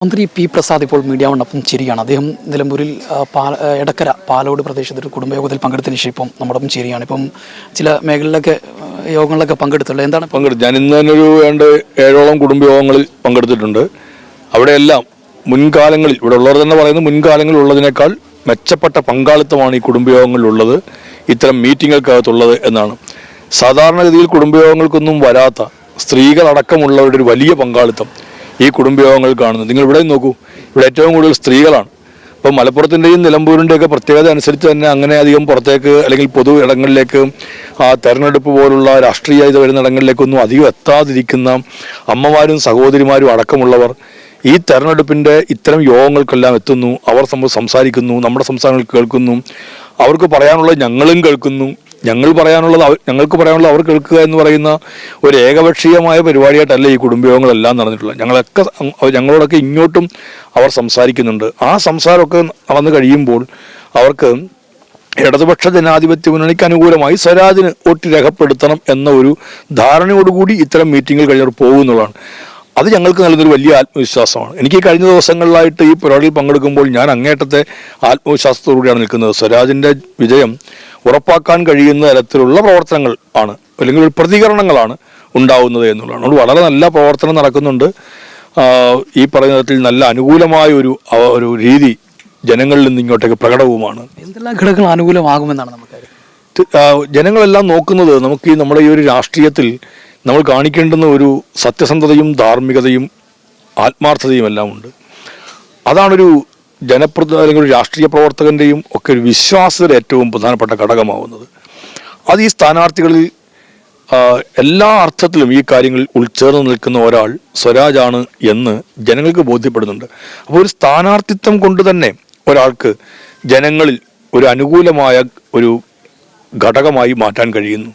മന്ത്രി പി പ്രസാദ് ഇപ്പോൾ മീഡിയ വണ്ണപ്പം ചിരിയാണ്. അദ്ദേഹം നിലമ്പൂരിൽ എടക്കര പാലോട് പ്രദേശത്ത് ഒരു കുടുംബയോഗത്തിൽ പങ്കെടുത്തതിന് ശേഷം ഇപ്പം നമ്മുടെ ഒപ്പം ചിരിയാണ്. ഇപ്പം ചില മേഖലയിലൊക്കെ യോഗങ്ങളിലൊക്കെ പങ്കെടുത്തുള്ളത് എന്താണ് പങ്കെടുത്തു? ഞാൻ ഇന്ന് തന്നെ ഒരു 7ഓളം കുടുംബയോഗങ്ങളിൽ പങ്കെടുത്തിട്ടുണ്ട്. അവിടെയെല്ലാം മുൻകാലങ്ങളിൽ ഇവിടെ ഉള്ളവർ തന്നെ പറയുന്നത് മുൻകാലങ്ങളിൽ ഉള്ളതിനേക്കാൾ മെച്ചപ്പെട്ട പങ്കാളിത്തമാണ് ഈ കുടുംബയോഗങ്ങളിലുള്ളത്, ഇത്തരം മീറ്റിങ്ങുകൾക്കകത്തുള്ളത് എന്നാണ്. സാധാരണഗതിയിൽ കുടുംബയോഗങ്ങൾക്കൊന്നും വരാത്ത സ്ത്രീകളടക്കമുള്ളവരുടെ ഒരു വലിയ പങ്കാളിത്തം ഈ കുടുംബയോഗങ്ങൾ കാണുന്നത്. നിങ്ങൾ ഇവിടെ നോക്കൂ, ഇവിടെ ഏറ്റവും കൂടുതൽ സ്ത്രീകളാണ്. ഇപ്പം മലപ്പുറത്തിൻ്റെയും നിലമ്പൂരിൻ്റെയൊക്കെ പ്രത്യേകത അനുസരിച്ച് തന്നെ അങ്ങനെ അധികം പുറത്തേക്ക് അല്ലെങ്കിൽ പൊതു ഇടങ്ങളിലേക്ക് തെരഞ്ഞെടുപ്പ് പോലുള്ള രാഷ്ട്രീയ ഇത് വരുന്ന ഇടങ്ങളിലേക്കൊന്നും അധികം എത്താതിരിക്കുന്ന അമ്മമാരും സഹോദരിമാരും അടക്കമുള്ളവർ ഈ തെരഞ്ഞെടുപ്പിൻ്റെ ഇത്തരം യോഗങ്ങൾക്കെല്ലാം എത്തുന്നു. അവർ സംസാരിക്കുന്നു, നമ്മുടെ സംസ്ഥാനങ്ങൾ കേൾക്കുന്നു, അവർക്ക് പറയാനുള്ളത് ഞങ്ങളും കേൾക്കുന്നു, ഞങ്ങൾക്ക് പറയാനുള്ളത് അവർ കേൾക്കുക എന്ന് പറയുന്ന ഒരു ഏകപക്ഷീയമായ പരിപാടിയായിട്ടല്ല ഈ കുടുംബയോഗങ്ങളെല്ലാം നടന്നിട്ടുള്ളത്. ഞങ്ങളോടൊക്കെ ഇങ്ങോട്ടും അവർ സംസാരിക്കുന്നുണ്ട്. ആ സംസാരമൊക്കെ നടന്നു കഴിയുമ്പോൾ അവർക്ക് ഇടതുപക്ഷ ജനാധിപത്യ മുന്നണിക്ക് അനുകൂലമായി സ്വരാജിന് വോട്ട് രേഖപ്പെടുത്തണം എന്ന ഒരു ധാരണയോടുകൂടി ഇത്തരം മീറ്റിങ്ങുകൾ കഴിഞ്ഞവർ പോകുന്നതാണ്. അത് ഞങ്ങൾക്ക് നൽകുന്നൊരു വലിയ ആത്മവിശ്വാസമാണ്. എനിക്ക് കഴിഞ്ഞ ദിവസങ്ങളിലായിട്ട് ഈ പരിപാടിയിൽ പങ്കെടുക്കുമ്പോൾ ഞാൻ അങ്ങേയറ്റത്തെ ആത്മവിശ്വാസത്തോടുകൂടിയാണ് നിൽക്കുന്നത്. സ്വരാജിൻ്റെ വിജയം ഉറപ്പാക്കാൻ കഴിയുന്ന തരത്തിലുള്ള പ്രവർത്തനങ്ങൾ ആണ്, അല്ലെങ്കിൽ ഒരു പ്രതികരണങ്ങളാണ് ഉണ്ടാവുന്നത് എന്നുള്ളതാണ്. അതുകൊണ്ട് വളരെ നല്ല പ്രവർത്തനം നടക്കുന്നുണ്ട്. ഈ പറയുന്ന തരത്തിൽ നല്ല അനുകൂലമായ ഒരു രീതി ജനങ്ങളിൽ നിന്ന് ഇങ്ങോട്ടേക്ക് പ്രകടവുമാണ്. എന്തെല്ലാം ഘടകങ്ങൾ അനുകൂലമാകുമെന്നാണ് നമുക്ക് ജനങ്ങളെല്ലാം നോക്കുന്നത്? നമുക്ക് നമ്മുടെ ഈ ഒരു രാഷ്ട്രീയത്തിൽ നമ്മൾ കാണിക്കേണ്ടുന്ന ഒരു സത്യസന്ധതയും ധാർമ്മികതയും ആത്മാർത്ഥതയും എല്ലാം ഉണ്ട്. അതാണൊരു അല്ലെങ്കിൽ ഒരു രാഷ്ട്രീയ പ്രവർത്തകൻ്റെയും ഒക്കെ ഒരു വിശ്വാസത്തിൽ ഏറ്റവും പ്രധാനപ്പെട്ട ഘടകമാവുന്നത്. അത് ഈ സ്ഥാനാർത്ഥികളിൽ എല്ലാ അർത്ഥത്തിലും ഈ കാര്യങ്ങളിൽ ഉൾച്ചേർന്ന് നിൽക്കുന്ന ഒരാൾ സ്വരാജാണ് എന്ന് ജനങ്ങൾക്ക് ബോധ്യപ്പെടുന്നുണ്ട്. അപ്പോൾ ഒരു സ്ഥാനാർത്ഥിത്വം കൊണ്ട് തന്നെ ഒരാൾക്ക് ജനങ്ങളിൽ ഒരു അനുകൂലമായ ഒരു ഘടകമായി മാറ്റാൻ കഴിയുന്നു.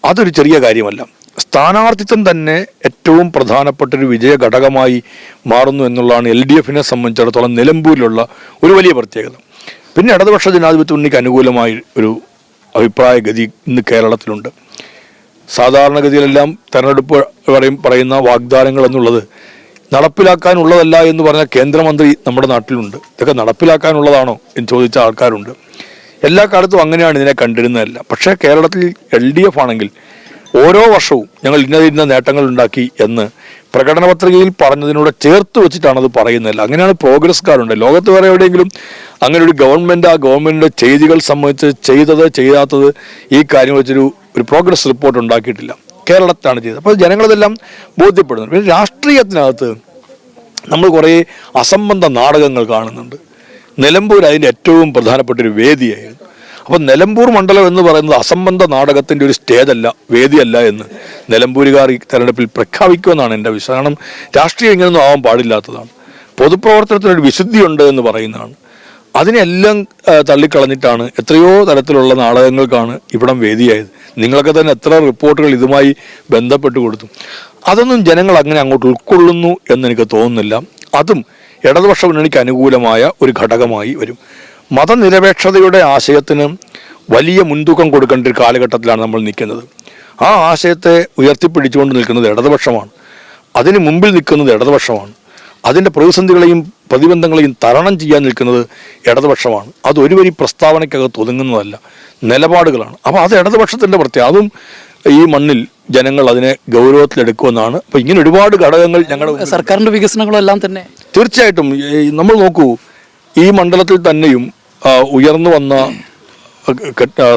അതൊരു ചെറിയ കാര്യമല്ല. സ്ഥാനാർത്ഥിത്വം തന്നെ ഏറ്റവും പ്രധാനപ്പെട്ടൊരു വിജയ ഘടകമായി മാറുന്നു എന്നുള്ളതാണ് LDFനെ സംബന്ധിച്ചിടത്തോളം നിലമ്പൂരിലുള്ള ഒരു വലിയ പ്രത്യേകത. പിന്നെ ഇടതുപക്ഷ ജനാധിപത്യ മുന്നണിക്ക് അനുകൂലമായി ഒരു അഭിപ്രായ ഗതി ഇന്ന് കേരളത്തിലുണ്ട്. സാധാരണഗതിയിലെല്ലാം തെരഞ്ഞെടുപ്പ് പറയുന്ന വാഗ്ദാനങ്ങൾ എന്നുള്ളത് നടപ്പിലാക്കാനുള്ളതല്ല എന്ന് പറഞ്ഞ കേന്ദ്രമന്ത്രി നമ്മുടെ നാട്ടിലുണ്ട്. ഇതൊക്കെ നടപ്പിലാക്കാനുള്ളതാണോ എന്ന് ചോദിച്ച ആൾക്കാരുണ്ട്. എല്ലാ കാലത്തും അങ്ങനെയാണ് ഇതിനെ കണ്ടിരുന്നതല്ല. പക്ഷേ കേരളത്തിൽ LDF ആണെങ്കിൽ ഓരോ വർഷവും ഞങ്ങൾ ഇന്ന നേട്ടങ്ങൾ ഉണ്ടാക്കി എന്ന് പ്രകടന പത്രികയിൽ പറഞ്ഞതിനോട് ചേർത്ത് വെച്ചിട്ടാണ് അത് പറയുന്നില്ല. അങ്ങനെയാണ് പ്രോഗ്രസ് കാർഡുണ്ട്. ലോകത്ത് വേറെ എവിടെയെങ്കിലും അങ്ങനെ ഒരു ഗവൺമെൻറ്റിൻ്റെ ചെയ്തികൾ സംബന്ധിച്ച് ചെയ്യാത്തത് ഈ കാര്യം വെച്ചൊരു പ്രോഗ്രസ് റിപ്പോർട്ട് ഉണ്ടാക്കിയിട്ടില്ല. കേരളത്തിലാണ് ചെയ്തത്. അപ്പോൾ ജനങ്ങളതെല്ലാം ബോധ്യപ്പെടുന്നു. പിന്നെ രാഷ്ട്രീയത്തിനകത്ത് നമ്മൾ കുറേ അസംബന്ധ നാടകങ്ങൾ കാണുന്നുണ്ട്. നിലമ്പൂർ അതിൻ്റെ ഏറ്റവും പ്രധാനപ്പെട്ട ഒരു വേദിയായിരുന്നു. അപ്പം നിലമ്പൂർ മണ്ഡലം എന്ന് പറയുന്നത് അസംബന്ധ നാടകത്തിൻ്റെ ഒരു സ്റ്റേജല്ല, വേദിയല്ല എന്ന് നിലമ്പൂരുകാർ ഈ തെരഞ്ഞെടുപ്പിൽ പ്രഖ്യാപിക്കുമെന്നാണ് എൻ്റെ വിശ്വാസം. കാരണം രാഷ്ട്രീയം ഇങ്ങനെയൊന്നും ആവാൻ പാടില്ലാത്തതാണ്. പൊതുപ്രവർത്തനത്തിനൊരു വിശുദ്ധിയുണ്ട് എന്ന് പറയുന്നതാണ്. അതിനെല്ലാം തള്ളിക്കളഞ്ഞിട്ടാണ് എത്രയോ തരത്തിലുള്ള നാടകങ്ങൾക്കാണ് ഇവിടം വേദിയായത്. നിങ്ങളൊക്കെ തന്നെ എത്ര റിപ്പോർട്ടുകൾ ഇതുമായി ബന്ധപ്പെട്ട് കൊടുത്തു. അതൊന്നും ജനങ്ങൾ അങ്ങനെ അങ്ങോട്ട് ഉൾക്കൊള്ളുന്നു എന്നെനിക്ക് തോന്നുന്നില്ല. അതും ഇടതുപക്ഷ മുന്നണിക്ക് അനുകൂലമായ ഒരു ഘടകമായി വരും. മതനിരപേക്ഷതയുടെ ആശയത്തിന് വലിയ മുൻതൂക്കം കൊടുക്കേണ്ട ഒരു കാലഘട്ടത്തിലാണ് നമ്മൾ നിൽക്കുന്നത്. ആ ആശയത്തെ ഉയർത്തിപ്പിടിച്ചുകൊണ്ട് നിൽക്കുന്നത് ഇടതുപക്ഷമാണ്. അതിന് മുമ്പിൽ നിൽക്കുന്നത് ഇടതുപക്ഷമാണ്. അതിൻ്റെ പ്രതിസന്ധികളെയും പ്രതിബന്ധങ്ങളെയും തരണം ചെയ്യാൻ നിൽക്കുന്നത് ഇടതുപക്ഷമാണ്. അതൊരു വരി പ്രസ്താവനയ്ക്കകത്ത് ഒതുങ്ങുന്നതല്ല, നിലപാടുകളാണ്. അപ്പോൾ അത് ഇടതുപക്ഷത്തിൻ്റെ പ്രത്യേകത. അതും ഈ മണ്ണിൽ ജനങ്ങൾ അതിനെ ഗൗരവത്തിലെടുക്കുമെന്നാണ്. അപ്പോൾ ഇങ്ങനെ ഒരുപാട് ഘടകങ്ങൾ ഞങ്ങളുടെ സർക്കാരിൻ്റെ വികസനങ്ങളെല്ലാം തന്നെ തീർച്ചയായിട്ടും നമ്മൾ നോക്കൂ, ഈ മണ്ഡലത്തിൽ തന്നെയും ഉയർന്നു വന്ന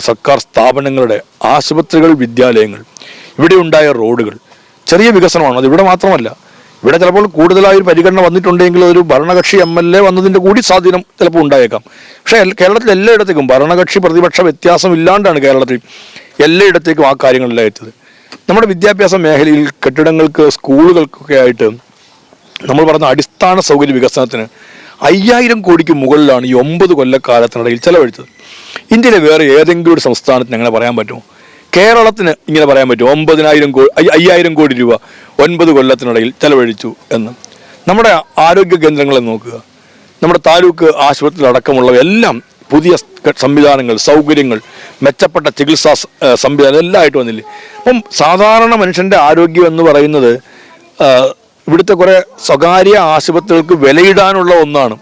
സർക്കാർ സ്ഥാപനങ്ങളുടെ ആശുപത്രികൾ, വിദ്യാലയങ്ങൾ, ഇവിടെ ഉണ്ടായ റോഡുകൾ ചെറിയ വികസനമാണ്. അത് ഇവിടെ മാത്രമല്ല. ഇവിടെ ചിലപ്പോൾ കൂടുതലായൊരു പരിഗണന വന്നിട്ടുണ്ടെങ്കിൽ ഒരു ഭരണകക്ഷി MLA വന്നതിൻ്റെ കൂടി സ്വാധീനം ചിലപ്പോൾ ഉണ്ടായേക്കാം. പക്ഷേ കേരളത്തിൽ എല്ലായിടത്തേക്കും ഭരണകക്ഷി പ്രതിപക്ഷ വ്യത്യാസം ഇല്ലാണ്ടാണ് കേരളത്തിൽ എല്ലായിടത്തേക്കും ആ കാര്യങ്ങളെല്ലാം എത്തിയത്. നമ്മുടെ വിദ്യാഭ്യാസ മേഖലയിൽ കെട്ടിടങ്ങൾക്ക്, സ്കൂളുകൾക്കൊക്കെ ആയിട്ട് നമ്മൾ പറഞ്ഞ അടിസ്ഥാന സൗകര്യ വികസനത്തിന് 5000 കോടിക്ക് മുകളിലാണ് ഈ 9 കൊല്ലക്കാലത്തിനിടയിൽ ചെലവഴിച്ചത്. ഇന്ത്യയിലെ വേറെ ഏതെങ്കിലും ഒരു സംസ്ഥാനത്തിന് അങ്ങനെ പറയാൻ പറ്റുമോ? കേരളത്തിന് ഇങ്ങനെ പറയാൻ പറ്റുമോ? 5000 കോടി രൂപ 9 കൊല്ലത്തിനിടയിൽ ചെലവഴിച്ചു എന്ന്. നമ്മുടെ ആരോഗ്യ കേന്ദ്രങ്ങളെ നോക്കുക, നമ്മുടെ താലൂക്ക് ആശുപത്രി അടക്കമുള്ളവയെല്ലാം പുതിയ സംവിധാനങ്ങൾ, സൗകര്യങ്ങൾ, മെച്ചപ്പെട്ട ചികിത്സാ സംവിധാനം എല്ലാം ആയിട്ട് വന്നില്ലേ. അപ്പം സാധാരണ മനുഷ്യൻ്റെ ആരോഗ്യം എന്ന് പറയുന്നത് ഇവിടുത്തെ കുറേ സ്വകാര്യ ആശുപത്രികൾക്ക് വിലയിടാനുള്ള ഒന്നാണ്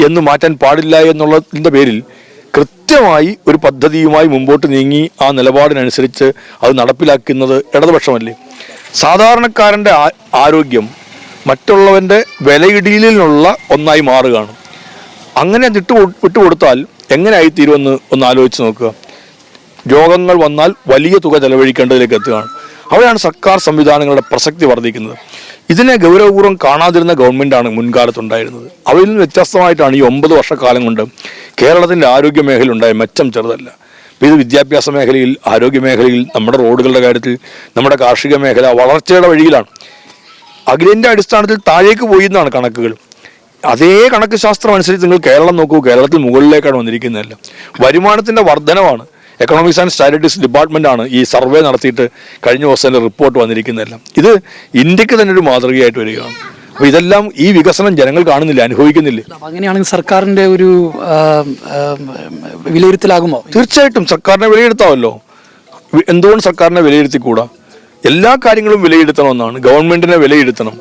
എന്ന് മാറ്റാൻ പാടില്ല എന്നുള്ളതിൻ്റെ പേരിൽ കൃത്യമായി ഒരു പദ്ധതിയുമായി മുമ്പോട്ട് നീങ്ങി ആ നിലപാടിനനുസരിച്ച് അത് നടപ്പിലാക്കുന്നത് ഇടതുപക്ഷമല്ലേ? സാധാരണക്കാരൻ്റെ ആരോഗ്യം മറ്റുള്ളവൻ്റെ വിലയിടലിനുള്ള ഒന്നായി മാറുകയാണ്. അങ്ങനെ വിട്ടുകൊടുത്താൽ എങ്ങനെ ആയിത്തീരുമെന്ന് ഒന്ന് ആലോചിച്ച് നോക്കുക. രോഗങ്ങൾ വന്നാൽ വലിയ തുക ചെലവഴിക്കേണ്ടതിലേക്ക് എത്തുകയാണ്. അവിടെയാണ് സർക്കാർ സംവിധാനങ്ങളുടെ പ്രസക്തി വർദ്ധിക്കുന്നത്. ഇതിനെ ഗൗരവപൂർവ്വം കാണാതിരുന്ന ഗവൺമെൻറ്റാണ് മുൻകാലത്തുണ്ടായിരുന്നത്. അവയിൽ നിന്ന് വ്യത്യസ്തമായിട്ടാണ് ഈ 9 വർഷക്കാലം കൊണ്ട് കേരളത്തിൻ്റെ ആരോഗ്യ മേഖല ഉണ്ടായ മെച്ചം ചെറുതല്ല. ഇത് വിദ്യാഭ്യാസ മേഖലയിൽ, ആരോഗ്യ മേഖലയിൽ, നമ്മുടെ റോഡുകളുടെ കാര്യത്തിൽ, നമ്മുടെ കാർഷിക മേഖല വളർച്ചയുടെ വഴിയിലാണ്. അഖിലേന്ത്യാ അടിസ്ഥാനത്തിൽ താഴേക്ക് പോയി എന്നാണ് കണക്കുകൾ. അതേ കണക്ക് ശാസ്ത്രം അനുസരിച്ച് നിങ്ങൾ കേരളം നോക്കൂ, കേരളത്തിൽ മുകളിലേക്കാണ് വന്നിരിക്കുന്നതല്ല. വരുമാനത്തിൻ്റെ വർധനവാണ്. എക്കണോമിക്സ് ആൻഡ് സ്റ്റാറ്റിസ്റ്റിക്സ് ഡിപ്പാർട്ട്മെൻറ്റാണ് ഈ സർവേ നടത്തിയിട്ട് കഴിഞ്ഞ ദിവസത്തെ റിപ്പോർട്ട് വന്നിരിക്കുന്നതെല്ലാം. ഇത് ഇന്ത്യക്ക് തന്നെ ഒരു മാതൃകയായിട്ട് വരികയാണ്. അപ്പോൾ ഇതെല്ലാം ഈ വികസനം ജനങ്ങൾ കാണുന്നില്ല, അനുഭവിക്കുന്നില്ല. അങ്ങനെയാണെങ്കിൽ സർക്കാരിൻ്റെ ഒരു വിലയിരുത്തലാകുമോ? തീർച്ചയായിട്ടും സർക്കാരിനെ വിലയിരുത്താമല്ലോ. എന്തുകൊണ്ട് സർക്കാരിനെ വിലയിരുത്തിക്കൂടാ? എല്ലാ കാര്യങ്ങളും വിലയിരുത്തണമെന്നാണ്. ഗവൺമെൻറ്റിനെ വിലയിരുത്തണം,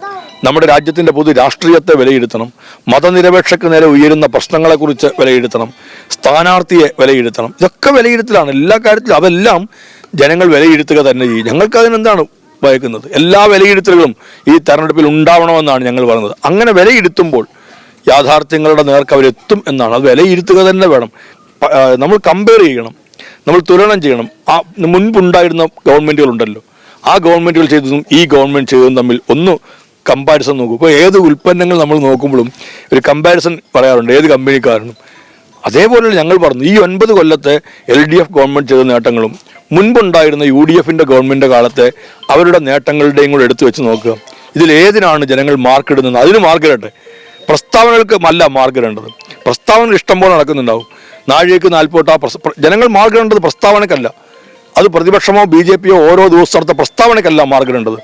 നമ്മുടെ രാജ്യത്തിൻ്റെ പൊതു രാഷ്ട്രീയത്തെ വിലയിരുത്തണം, മതനിരപേക്ഷക്ക് നേരെ ഉയരുന്ന പ്രശ്നങ്ങളെക്കുറിച്ച് വിലയിരുത്തണം, സ്ഥാനാർത്ഥിയെ വിലയിരുത്തണം. ഇതൊക്കെ വിലയിരുത്തലാണ് എല്ലാ കാര്യത്തിലും. അതെല്ലാം ജനങ്ങൾ വിലയിരുത്തുക തന്നെ ചെയ്യും. ഞങ്ങൾക്ക് അതിനെന്താണ് ഭയക്കുന്നത്? എല്ലാ വിലയിരുത്തലുകളും ഈ തെരഞ്ഞെടുപ്പിൽ ഉണ്ടാവണമെന്നാണ് ഞങ്ങൾ പറയുന്നത്. അങ്ങനെ വിലയിരുത്തുമ്പോൾ യാഥാർത്ഥ്യങ്ങളുടെ നേർക്ക് അവരെത്തും എന്നാണ്. അത് വിലയിരുത്തുക തന്നെ വേണം. നമ്മൾ കമ്പയർ ചെയ്യണം, നമ്മൾ തുലനം ചെയ്യണം. ആ മുൻപുണ്ടായിരുന്ന ഗവൺമെൻറ്റുകളുണ്ടല്ലോ, ആ ഗവൺമെൻറ്റുകൾ ചെയ്തതും ഈ ഗവൺമെൻറ് ചെയ്തതും തമ്മിൽ ഒന്ന് കമ്പാരിസൺ നോക്കും. ഇപ്പോൾ ഏത് ഉൽപ്പന്നങ്ങൾ നമ്മൾ നോക്കുമ്പോഴും ഒരു കമ്പാരിസൺ പറയാറുണ്ട് ഏത് കമ്പനിക്കാരനും. അതേപോലെ ഞങ്ങൾ പറഞ്ഞു ഈ 9 കൊല്ലത്തെ LDF ഗവൺമെൻറ് ചെയ്ത നേട്ടങ്ങളും മുൻപുണ്ടായിരുന്ന UDFൻ്റെ ഗവൺമെൻറ് കാലത്തെ അവരുടെ നേട്ടങ്ങളുടെയും കൂടെ എടുത്തു വെച്ച് നോക്കുക. ഇതിലേതിനാണ് ജനങ്ങൾ മാർക്കിടുന്നത്? അതിന് മാർക്കിടട്ടെ. പ്രസ്താവനകൾക്ക് അല്ല മാർക്കിടേണ്ടത്. പ്രസ്താവനകൾ ഇഷ്ടം പോലെ നടക്കുന്നുണ്ടാവും. നാഴികയ്ക്ക് 40 ജനങ്ങൾ മാർക്കിടേണ്ടത് പ്രസ്താവനക്കല്ല. അത് പ്രതിപക്ഷമോ BJPയോ ഓരോ ദിവസം നടത്ത പ്രസ്താവനക്കല്ല മാർക്കിടേണ്ടത്.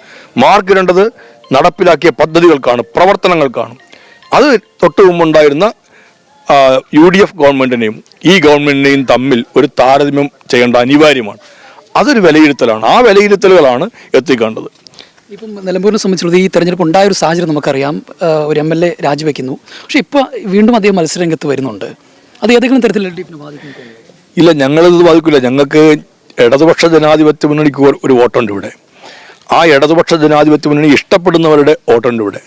മാർക്കിടേണ്ടത് നടപ്പിലാക്കിയ പദ്ധതികൾക്കാണ്, പ്രവർത്തനങ്ങൾക്കാണ്. അത് തൊട്ട് മുമ്പുണ്ടായിരുന്ന UDF ഗവൺമെൻറ്റിനെയും ഈ ഗവൺമെൻറ്റിനെയും തമ്മിൽ ഒരു താരതമ്യം ചെയ്യേണ്ട അനിവാര്യമാണ്. അതൊരു വിലയിരുത്തലാണ്. ആ വിലയിരുത്തലുകളാണ് എത്തിക്കേണ്ടത്. ഇപ്പം നിലമ്പൂരിനെ സംബന്ധിച്ചിടത്തോളം ഈ തെരഞ്ഞെടുപ്പ് ഉണ്ടായൊരു സാഹചര്യം നമുക്കറിയാം. ഒരു MLA രാജിവെക്കുന്നു. പക്ഷേ ഇപ്പോൾ വീണ്ടും അദ്ദേഹം മത്സരരംഗത്ത് വരുന്നുണ്ട്. അത് ഏതെങ്കിലും തരത്തിൽ LDFിനെ ബാധിക്കുന്നു? ഇല്ല, ഞങ്ങളിത് ബാധിക്കില്ല. ഞങ്ങൾക്ക് ഇടതുപക്ഷ ജനാധിപത്യ മുന്നണിക്ക് ഒരു വോട്ടുണ്ട് ഇവിടെ. ആ ഇടതുപക്ഷ ജനാധിപത്യ മുന്നണി ഇഷ്ടപ്പെടുന്നവരുടെ വോട്ടുണ്ട് ഇവിടെ.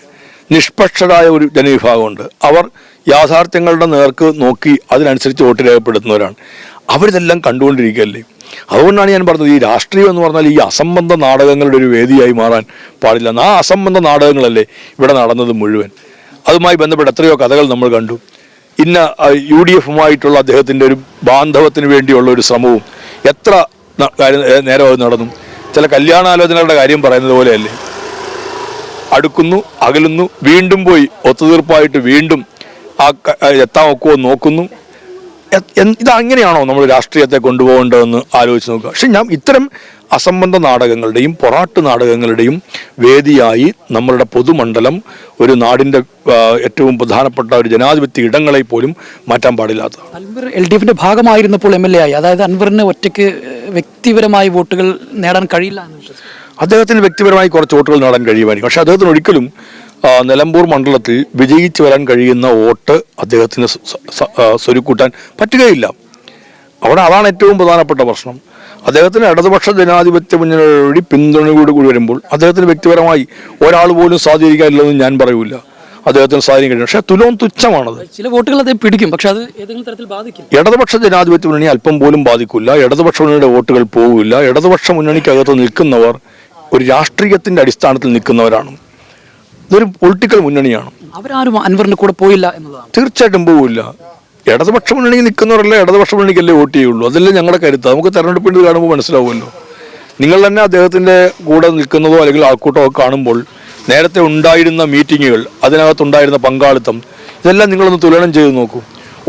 നിഷ്പക്ഷരായ ഒരു ജനവിഭാഗമുണ്ട്. അവർ യാഥാർത്ഥ്യങ്ങളുടെ നേർക്ക് നോക്കി അതിനനുസരിച്ച് വോട്ട് രേഖപ്പെടുത്തുന്നവരാണ്. അവരിതെല്ലാം കണ്ടുകൊണ്ടിരിക്കുകയല്ലേ. അതുകൊണ്ടാണ് ഞാൻ പറഞ്ഞത് ഈ രാഷ്ട്രീയം എന്ന് പറഞ്ഞാൽ ഈ അസംബന്ധ നാടകങ്ങളുടെ ഒരു വേദിയായി മാറാൻ പാടില്ല. ആ അസംബന്ധ നാടകങ്ങളല്ലേ ഇവിടെ നടന്നത് മുഴുവൻ. അതുമായി ബന്ധപ്പെട്ട എത്രയോ കഥകൾ നമ്മൾ കണ്ടു. ഇന്ന UDFുമായിട്ടുള്ള അദ്ദേഹത്തിൻ്റെ ഒരു ബാന്ധവത്തിന് വേണ്ടിയുള്ള ഒരു ശ്രമവും എത്ര നേരം അത് നടന്നു. ചില കല്യാണാലോചനകളുടെ കാര്യം പറയുന്നത് പോലെയല്ലേ, അടുക്കുന്നു, അകലുന്നു, വീണ്ടും പോയി ഒത്തുതീർപ്പായിട്ട് വീണ്ടും ആ എത്താൻ ഒക്കുമോ നോക്കുന്നു. ഇതങ്ങനെയാണോ നമ്മൾ രാഷ്ട്രീയത്തെ കൊണ്ടുപോകേണ്ടതെന്ന് ആലോചിച്ച് നോക്കുക. പക്ഷെ ഞാൻ ഇത്തരം അസംബന്ധ നാടകങ്ങളുടെയും പൊറാട്ട് നാടകങ്ങളുടെയും വേദിയായി നമ്മളുടെ പൊതുമണ്ഡലം ഒരു നാടിൻ്റെ ഏറ്റവും പ്രധാനപ്പെട്ട ഒരു ജനാധിപത്യ ഇടങ്ങളെ പോലും മാറ്റാൻ പാടില്ലാത്തതാണ്. അൻവർ LDFിൻ്റെ ഭാഗമായിരുന്നപ്പോൾ MLA ആയി. അതായത് അൻവറിന് ഒറ്റയ്ക്ക് വ്യക്തിപരമായി വോട്ടുകൾ നേടാൻ കഴിയില്ല എന്ന് വിശ്വസിക്കുന്നു. അദ്ദേഹത്തിന് വ്യക്തിപരമായി കുറച്ച് വോട്ടുകൾ നേടാൻ കഴിയുമായിരിക്കും. പക്ഷെ അദ്ദേഹത്തിന് ഒരിക്കലും നിലമ്പൂർ മണ്ഡലത്തിൽ വിജയിച്ചു വരാൻ കഴിയുന്ന വോട്ട് അദ്ദേഹത്തിന് സ്വരുക്കൂട്ടാൻ പറ്റുകയില്ല. അവിടെ അതാണ് ഏറ്റവും പ്രധാനപ്പെട്ട പ്രശ്നം. അദ്ദേഹത്തിന് ഇടതുപക്ഷ ജനാധിപത്യ മുന്നണി വഴി പിന്തുണയോടുകൂടി വരുമ്പോൾ അദ്ദേഹത്തിന് വ്യക്തിപരമായി ഒരാൾ പോലും സ്വാധീനിക്കാനില്ലെന്ന് ഞാൻ പറയൂല. അദ്ദേഹത്തിന് സ്വാധീനിക്കും. പക്ഷേ തുച്ഛമാണത്. ചില വോട്ടുകൾ അദ്ദേഹം പിടിക്കും, പക്ഷെ അത് ഏതെങ്കിലും തരത്തിൽ ബാധിക്കും. ഇടതുപക്ഷ ജനാധിപത്യ മുന്നണി അല്പം പോലും ബാധിക്കില്ല. ഇടതുപക്ഷ മുന്നണിയുടെ വോട്ടുകൾ പോകില്ല. ഇടതുപക്ഷ മുന്നണിക്കകത്ത് നിൽക്കുന്നവർ ഒരു രാഷ്ട്രീയത്തിന്റെ അടിസ്ഥാനത്തിൽ നിൽക്കുന്നവരാണ്. ഇതൊരു പൊളിറ്റിക്കൽ മുന്നണിയാണ്. അവരാരും അൻവറിന്റെ കൂടെ പോയില്ല എന്നതാണ്. തീർച്ചയായിട്ടും പോകില്ല. ഇടതുപക്ഷ മുന്നണി നിൽക്കുന്നവരല്ലേ ഇടതുപക്ഷ മുന്നണിക്കല്ലേ വോട്ട് ചെയ്യുള്ളൂ. അതല്ലേ ഞങ്ങളുടെ കരുത്ത്. നമുക്ക് തെരഞ്ഞെടുപ്പിൽ കാണുമ്പോൾ മനസ്സിലാവുമല്ലോ. നിങ്ങൾ തന്നെ അദ്ദേഹത്തിന്റെ കൂടെ നിൽക്കുന്നതോ അല്ലെങ്കിൽ ആൾക്കൂട്ടമോ കാണുമ്പോൾ നേരത്തെ ഉണ്ടായിരുന്ന മീറ്റിങ്ങുകൾ, അതിനകത്തുണ്ടായിരുന്ന പങ്കാളിത്തം, ഇതെല്ലാം നിങ്ങളൊന്ന് തുലനം ചെയ്ത് നോക്കൂ.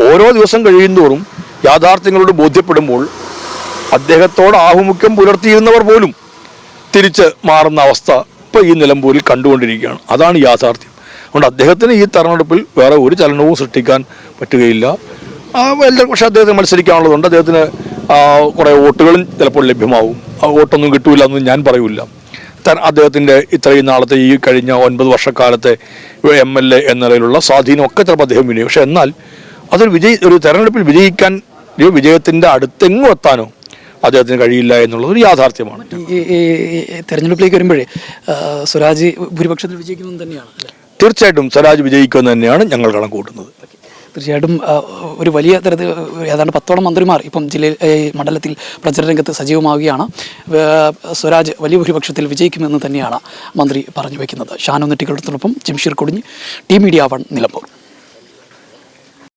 ഓരോ ദിവസം കഴിയുന്തോറും യാഥാർത്ഥ്യങ്ങളോട് ബോധ്യപ്പെടുമ്പോൾ അദ്ദേഹത്തോട് ആഭിമുഖ്യം പുലർത്തിയിരുന്നവർ പോലും തിരിച്ച് മാറുന്ന അവസ്ഥ ഇപ്പോൾ ഈ നിലമ്പൂരിൽ കണ്ടുകൊണ്ടിരിക്കുകയാണ്. അതാണ് യാഥാർത്ഥ്യം. അതുകൊണ്ട് അദ്ദേഹത്തിന് ഈ തെരഞ്ഞെടുപ്പിൽ വേറെ ഒരു ചലനവും സൃഷ്ടിക്കാൻ പറ്റുകയില്ല. പക്ഷേ അദ്ദേഹത്തിന് മത്സരിക്കാനുള്ളതുണ്ട്. അദ്ദേഹത്തിന് കുറേ വോട്ടുകളും ചിലപ്പോൾ ലഭ്യമാവും. ആ വോട്ടൊന്നും കിട്ടൂല എന്ന് ഞാൻ പറയൂല. അദ്ദേഹത്തിൻ്റെ ഇത്രയും നാളത്തെ ഈ കഴിഞ്ഞ 9 വർഷക്കാലത്തെ MLA എന്ന നിലയിലുള്ള സ്വാധീനമൊക്കെ ചിലപ്പോൾ അദ്ദേഹം വിനിയോഗം. പക്ഷെ എന്നാൽ അതൊരു ഒരു തെരഞ്ഞെടുപ്പിൽ വിജയിക്കാൻ വിജയത്തിൻ്റെ അടുത്തെങ്ങും എത്താനോ അദ്ദേഹത്തിന് കഴിയില്ല എന്നുള്ളത് ഒരു യാഥാർത്ഥ്യമാണ്. ഈ തെരഞ്ഞെടുപ്പിലേക്ക് വരുമ്പോഴേ സ്വരാജ് ഭൂരിപക്ഷത്തിൽ വിജയിക്കുന്നത് തന്നെയാണ്. തീർച്ചയായിട്ടും സ്വരാജ് വിജയിക്കുമെന്ന് തന്നെയാണ് ഞങ്ങൾ കണക്ക് കൂട്ടുന്നത്. തീർച്ചയായിട്ടും ഒരു വലിയ തരത്തിൽ ഏതാണ്ട് 10ഓളം മന്ത്രിമാർ ഇപ്പം മണ്ഡലത്തിൽ പ്രചരണ രംഗത്ത് സജീവമാവുകയാണ്. സ്വരാജ് വലിയ ഭൂരിപക്ഷത്തിൽ വിജയിക്കുമെന്ന് തന്നെയാണ് മന്ത്രി പറഞ്ഞു വയ്ക്കുന്നത്. ഷാനു നെറ്റികളത്തിനൊപ്പം ജംഷീർ കൊടിഞ്ഞ്, ടി മീഡിയ 1 നിലമ്പൂർ.